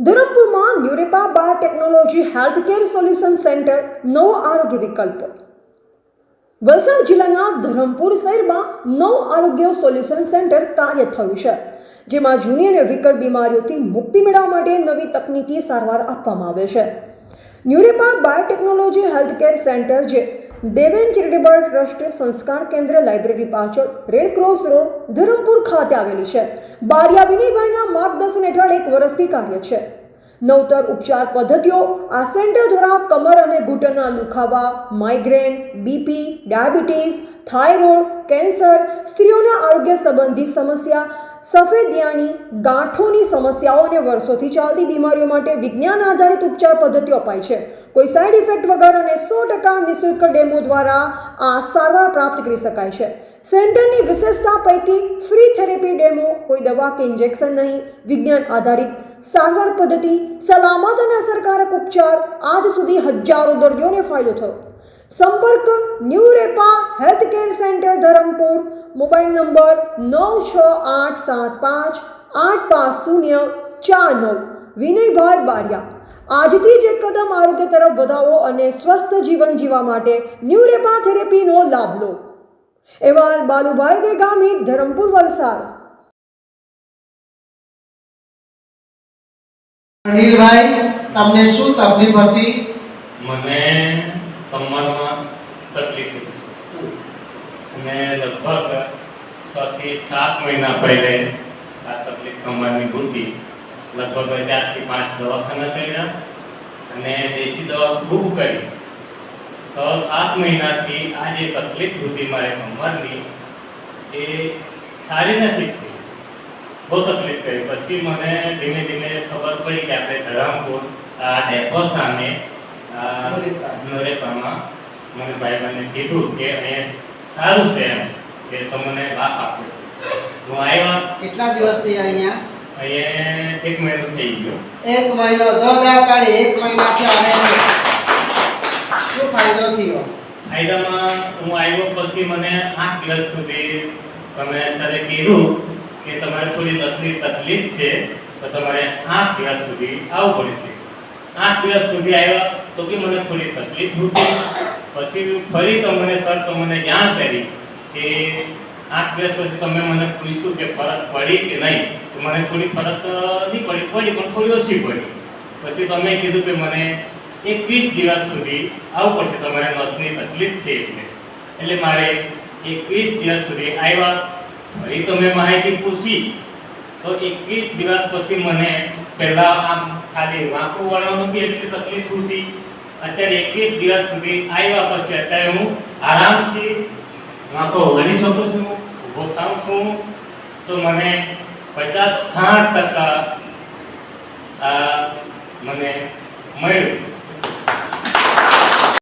ધરમપુરમાં ન્યુરેપા biotechnology healthcare solution centre નવો આરોગ્ય વિકલ્પ. વલસાડ જિલ્લાના ધરમપુર શહેરમાં નવું આરોગ્ય સોલ્યુશન સેન્ટર કાર્યરત થયું છે, જેમાં જૂની અને વિકટ બીમારીઓથી મુક્તિ મેળવવા માટે નવી તકનીકી સારવાર આપવામાં આવે છે. ન્યુરેપા બાયોટેકનોલોજી હેલ્થકેર સેન્ટર, જે દેવેન ચેરિટેબલ ટ્રસ્ટ સંસ્કાર કેન્દ્ર લાઇબ્રેરી પાછળ રેડ ક્રોસ રોડ ધરમપુર ખાતે આવેલી છે, બારિયા વિનયભાઈના માર્ગદર્શન હેઠળ 1 વર્ષથી કાર્ય છે. નવતર ઉપચાર પદ્ધતિઓ આ સેન્ટર દ્વારા કમર અને ઘૂંટણના દુખાવા, migraine, BP, diabetes, thyroid, cancer, સ્ત્રીઓના આરોગ્ય સંબંધી સમસ્યા, સફેદિયાની, ગાંઠોની સમસ્યાઓ અને વર્ષોથી ચાલતી બીમારીઓ માટે વિજ્ઞાન આધારિત ઉપચાર પદ્ધતિઓ અપાય છે. કોઈ સાઇડ ઇફેક્ટ વગર અને 100% નિઃશુલ્ક ડેમો દ્વારા આ સારવાર પ્રાપ્ત કરી શકાય છે. સેન્ટરની વિશેષતા પૈકી ફ્રી થેરેપી ડેમો, કોઈ દવા કે ઇન્જેક્શન નહીં, વિજ્ઞાન આધારિત સારવાર પદ્ધતિ, સલામત અને અસરકારક ઉપચાર. આજ સુધી હજારો દર્દીઓને ફાયદો થયો. સંપર્ક ન્યુરેપા healthcare centre Dharampur. Mobile number 9687585049. Vinaybhai Baria. આજથી જ એક કદમ આરોગ્ય તરફ વધાવો અને સ્વસ્થ જીવન જીવવા માટે ન્યુરેપા થેરેપીનો લાભ લો. અહેવાલ બાલુભાઈ દેગામી, ધરમપુર, વલસાડ. અનિલભાઈ, તમને શું તકલીફ હતી? મને કમરમાં તકલીફ હતી અને લગભગ 6 થી 7 મહિના પહેલે આ તકલીફ કમરની હતી. લગભગ 4 થી 5 દવાખાના કર્યા અને દેશી દવા ખૂબ કરી. 6-7 મહિનાથી આ જે તકલીફ હતી મારે કમરની, એ સારી નથી થઈ. બહુ તકલીફ કરી. પછી મને ધીમે ધીમે ખબર પડી કે આપણે ધરમપુર આ ડેપો સામે ન્યુરેપામાં મને ભાઈને કીધું કે અહીંયા સારું છે, એમ કે તમને લાભ આપે છે. હું આવ્યા. કેટલા દિવસથી અહીંયા? અહીંયા 1 મહિનો થઈ ગયો. 1 મહિનો દોડા કાઢી 1 મહિનાથી આવે છે. શું ફાયદો થયો? ફાયદામાં હું આવ્યો પછી મને 8 દિવસ સુધી તમે સરે કીધું કે તમારે થોડી નસની તકલીફ છે, તો તમારે 8 દિવસ સુધી આવવું પડશે. 8 દિવસ સુધી આવ્યા તો કે મને થોડી તકલીફ હતી. પછી ફરી તમને સર તમને જાણ કરી કે 8 દિવસ પછી તમે મને પૂછ્યું કે ફરક પડી કે નહીં, તો મને થોડી ફરક નહીં પડી, પણ થોડી ઓછી પડી. પછી તમે કીધું કે મને 21 દિવસ સુધી આવવું પડશે, તમારે નસની તકલીફ છે એટલે મારે 21 દિવસ સુધી આવ્યા. ફરી તમે માહિતી પૂછી તો 21 દિવસ પછી મને પહેલા આમ ખાલી વાંકું વળવાનું બી એટલી તકલીફ હતી. અત્યારે 21 દિવસ સુધી આવ્યા પછી અત્યારે હું આરામથી વાંકો વળી શકું છું, ઊભો થાઉં છું. તો મને 50-60% મને મળ્યું.